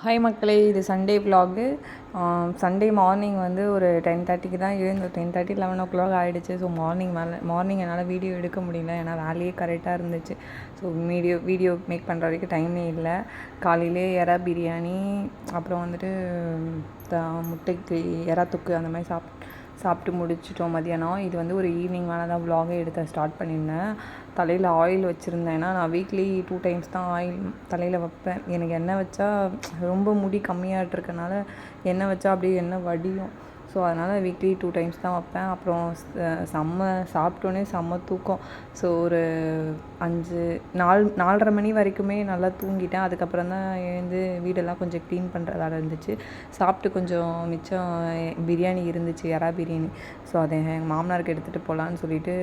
Hi மக்களே, இது Sunday vlog. Sunday morning வந்து ஒரு 10:30க்கு தான் எழுந்தோம். 10:30 11 ஆகிடுச்சு. ஸோ மார்னிங் என்னால் வீடியோ எடுக்க முடியல, ஏன்னா வேலையே கரெக்டாக இருந்துச்சு. ஸோ வீடியோ மேக் பண்ணுற வரைக்கும் டைமே இல்லை. காலையிலே எறா பிரியாணி, அப்புறம் வந்துட்டு முட்டைக்கு எறா தொக்கு அந்த மாதிரி சாப்பிட்டு முடிச்சிட்டோம் மதியானம். இது வந்து ஒரு ஈவினிங் மேலே தான் விலாகே எடுத்து ஸ்டார்ட் பண்ணியிருந்தேன். தலையில் ஆயில் வச்சுருந்தேன். ஏன்னா நான் வீக்லி 2 டைம்ஸ் தான் ஆயில் தலையில் வைப்பேன். எனக்கு எண்ணெய் வச்சா ரொம்ப முடி கம்மியாகிட்ருக்கனால எண்ணெய் வச்சா அப்படியே எண்ணெய் வடியும். ஸோ அதனால் வீக்லி 2 டைம்ஸ் தான் வைப்பேன். அப்புறம் சாப்பிட்டோன்னே செம்ம தூக்கம். ஸோ ஒரு 4:30 மணி வரைக்குமே நல்லா தூங்கிட்டேன். அதுக்கப்புறம் தான் எழுந்து வீடெல்லாம் கொஞ்சம் க்ளீன் பண்ணுற வேலை இருந்துச்சு. சாப்பிட்டு கொஞ்சம் மிச்சம் பிரியாணி இருந்துச்சு, எறா பிரியாணி. ஸோ அதை எங்கள் மாமனாருக்கு எடுத்துகிட்டு போகலான்னு சொல்லிட்டு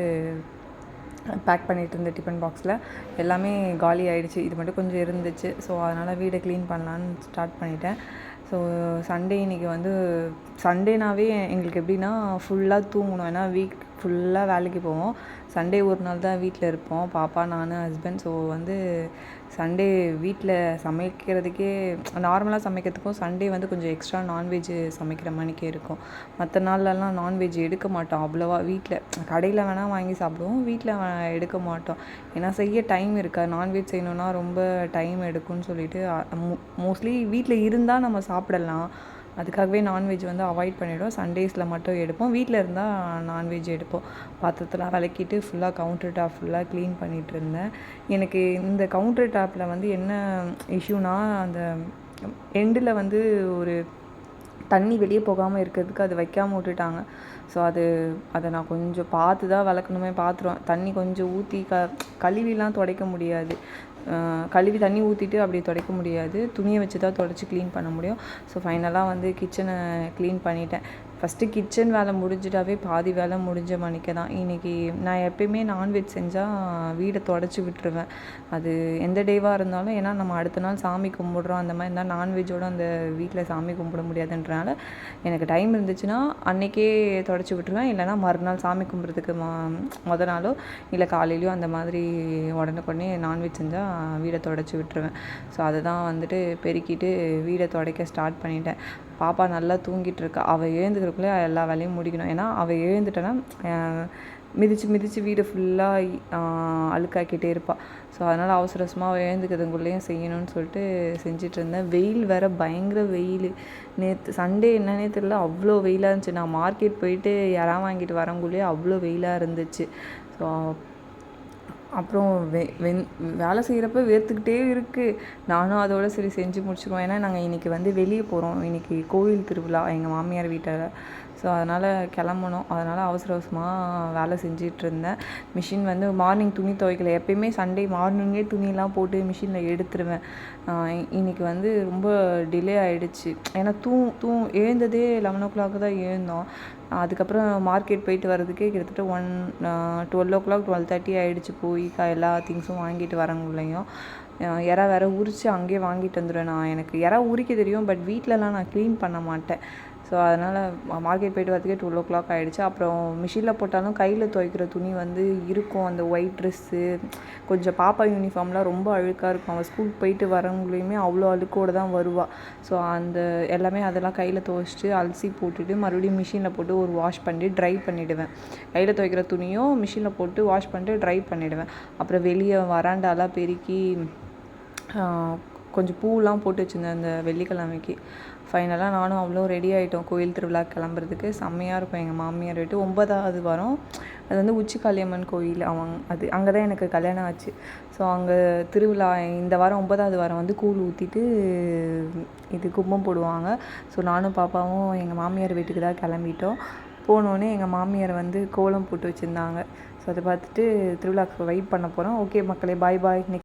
பேக் பண்ணிகிட்டு இருந்த டிஃபன் பாக்ஸில் எல்லாமே காலி ஆகிடுச்சு. இது மட்டும் கொஞ்சம் இருந்துச்சு. ஸோ அதனால் வீடை க்ளீன் பண்ணலான்னு ஸ்டார்ட் பண்ணிட்டேன். ஸோ சண்டே இன்றைக்கி வந்து சண்டேனாவே எங்களுக்கு எப்படின்னா ஃபுல்லாக தூங்கணும். ஏன்னா வீக் ஃபுல்லாக வேலைக்கு போவோம். சண்டே ஒரு நாள் தான் வீட்டில் இருப்போம், பாப்பா, நான், ஹஸ்பண்ட். ஸோ வந்து சண்டே வீட்டில் சமைக்கிறதுக்கே நார்மலாக சமைக்கிறதுக்கும் சண்டே வந்து கொஞ்சம் எக்ஸ்ட்ரா நான்வெஜ் சமைக்கிற மணிக்கே இருக்கும். மற்ற நாள்லலாம் நான்வெஜ் எடுக்க மாட்டோம் அவ்வளோவா. வீட்டில் கடையில் வேணால் வாங்கி சாப்பிடுவோம், வீட்டில் எடுக்க மாட்டோம். ஏன்னா செய்ய டைம் இருக்கா. நான்வெஜ் செய்யணுன்னா ரொம்ப டைம் எடுக்கும்னு சொல்லிட்டு மோஸ்ட்லி வீட்டில் இருந்தால் நம்ம சாப்பிடலாம், அதுக்காகவே நான்வெஜ் வந்து அவாய்ட் பண்ணிவிடும். சண்டேஸில் மட்டும் எடுப்போம். வீட்டில் இருந்தால் நான்வெஜ் எடுப்போம். பாத்திரத்தெலாம் விளக்கிட்டு ஃபுல்லாக கவுண்டர் டாப் ஃபுல்லாக க்ளீன் பண்ணிகிட்டு இருந்தேன். எனக்கு இந்த கவுண்டர் டாப்பில் வந்து என்ன இஷ்யூனா, அந்த எண்டில் வந்து ஒரு தண்ணி வெளியே போகாமல் இருக்கிறதுக்கு அது வைக்காமல் விட்டுட்டாங்க. ஸோ அதை நான் கொஞ்சம் பார்த்து தான் விளக்கணுமே. பாத்திரம் தண்ணி கொஞ்சம் ஊற்றி கழுவிலாம் துடைக்க முடியாது. கழுவி தண்ணி ஊற்றிட்டு அப்படி துடைக்க முடியாது, துணியை வச்சு தான் துடைச்சி க்ளீன் பண்ண முடியும். ஸோ ஃபைனலாக வந்து கிச்சனை க்ளீன் பண்ணிட்டேன். ஃபஸ்ட்டு கிச்சன் வேலை முடிஞ்சிட்டாவே பாதி வேலை முடிஞ்ச மணிக்க தான். இன்றைக்கி நான் எப்பயுமே நான்வெஜ் செஞ்சால் வீடை துடைச்சி விட்டுருவேன், அது எந்த டேவாக இருந்தாலும். ஏன்னா நம்ம அடுத்த நாள் சாமி கும்பிட்றோம், அந்த மாதிரி இருந்தால் நான்வெஜ்ஜோடு அந்த வீட்டில் சாமி கும்பிட முடியாதுன்றனால எனக்கு டைம் இருந்துச்சுன்னா அன்றைக்கே துடைச்சி விட்டுருவேன். இல்லைனா மறுநாள் சாமி கும்பிட்றதுக்கு மொதல் நாளோ இல்லை காலையிலையோ அந்த மாதிரி உடனுக்குடனே நான்வெஜ் செஞ்சால் வீடை துடைச்சி விட்டுருவேன். ஸோ அதை தான் வந்துட்டு பெருக்கிட்டு வீடை துடைக்க ஸ்டார்ட் பண்ணிட்டேன். பாப்பா நல்லா தூங்கிட்டு இருக்கா. அவள் எழுந்துக்கிறதுக்குள்ளே எல்லா வேலையும் முடிக்கணும். ஏன்னா அவள் எழுந்துட்டேன்னா மிதித்து வீடு ஃபுல்லாக அழுக்காக்கிட்டே இருப்பாள். ஸோ அதனால் அவசரமாக அவள் எழுந்துக்கிறதுக்குள்ளேயும் செய்யணும்னு சொல்லிட்டு செஞ்சிட்டு இருந்தேன். வெயில் வேறு பயங்கர வெயில். நேற்று சண்டே என்னன்னே தெரியல, அவ்வளோ வெயிலாக இருந்துச்சு. நான் மார்க்கெட் போயிட்டு யாராவது வாங்கிட்டு வரங்குள்ளேயே அவ்வளோ வெயிலாக இருந்துச்சு. ஸோ அப்புறம் வேலை செய்கிறப்ப வேர்த்துக்கிட்டே இருக்குது. நானும் அதோட சரி செஞ்சு முடிச்சுருவோம். ஏன்னா நாங்கள் இன்றைக்கி வந்து வெளியே போகிறோம். இன்றைக்கி கோவில் திருவிழா எங்கள் மாமியார் வீட்டில். ஸோ அதனால் கிளம்பணும். அதனால் அவசரமாக வேலை செஞ்சிட்ருந்தேன். மிஷின் வந்து மார்னிங் துணி துவைக்கல. எப்பயுமே சண்டே மார்னிங்கே துணியெலாம் போட்டு மிஷினில் எடுத்துருவேன். இன்றைக்கி வந்து ரொம்ப டிலே ஆகிடுச்சு. ஏன்னா எழுந்ததே 11 தான் எழுந்தோம். அதுக்கப்புறம் மார்க்கெட் போயிட்டு வர்றதுக்கே கிட்டத்தட்ட 12 12:30 ஆகிடுச்சு. போய் எல்லா திங்ஸும் வாங்கிட்டு வரங்குள்ளேயும் எறா வேறு உரித்து அங்கேயே வாங்கிட்டு வந்துடுவேன். எனக்கு எறா உரிக்க தெரியும், பட் வீட்டிலலாம் நான் க்ளீன் பண்ண மாட்டேன். ஸோ அதனால் மார்க்கெட் போய்ட்டு வரதுக்கே 12 ஆகிடுச்சு. அப்புறம் மிஷினில் போட்டாலும் கையில் துவைக்கிற துணி வந்து இருக்கும். அந்த ஒயிட் ட்ரெஸ்ஸு, கொஞ்சம் பாப்பா யூனிஃபார்ம்லாம் ரொம்ப அழுக்காக இருக்கும். அவள் ஸ்கூலுக்கு போயிட்டு வரவங்களையுமே அவ்வளோ அழுக்கோடு தான் வருவாள். ஸோ எல்லாமே அதெல்லாம் கையில் துவைச்சிட்டு அலசி போட்டுட்டு மறுபடியும் மிஷினில் போட்டு ஒரு வாஷ் பண்ணி ட்ரை பண்ணிவிடுவேன். கையில் துவைக்கிற துணியும் மிஷினில் போட்டு வாஷ் பண்ணிட்டு ட்ரை பண்ணிவிடுவேன். அப்புறம் வெளியே வராண்டாலாம் பெருக்கி கொஞ்சம் பூவெலாம் போட்டு வச்சுருந்தேன் அந்த வெள்ளிக்கிழமைக்கு. ஃபைனலாக நானும் அவ்வளோ ரெடி ஆகிட்டோம் கோயில் திருவிழா கிளம்புறதுக்கு. செம்மையாக இருக்கும் எங்கள் மாமியார் வீட்டு 9வது வாரம். அது வந்து உச்சிக்காளியம்மன் கோயில். அங்கே தான் எனக்கு கல்யாணம் ஆச்சு. ஸோ அங்கே திருவிழா இந்த வாரம் 9வது வாரம் வந்து கூழ் ஊற்றிட்டு கும்பம் போடுவாங்க. ஸோ நானும் பாப்பாவும் எங்கள் மாமியார் வீட்டுக்கு தான் கிளம்பிட்டோம். போனோடனே எங்கள் மாமியார் வந்து கோலம் போட்டு வச்சுருந்தாங்க. ஸோ அதை பார்த்துட்டு திருவிழாவுக்கு வெயிட் பண்ண போகிறோம். ஓகே மக்களே, பாய் பாய்.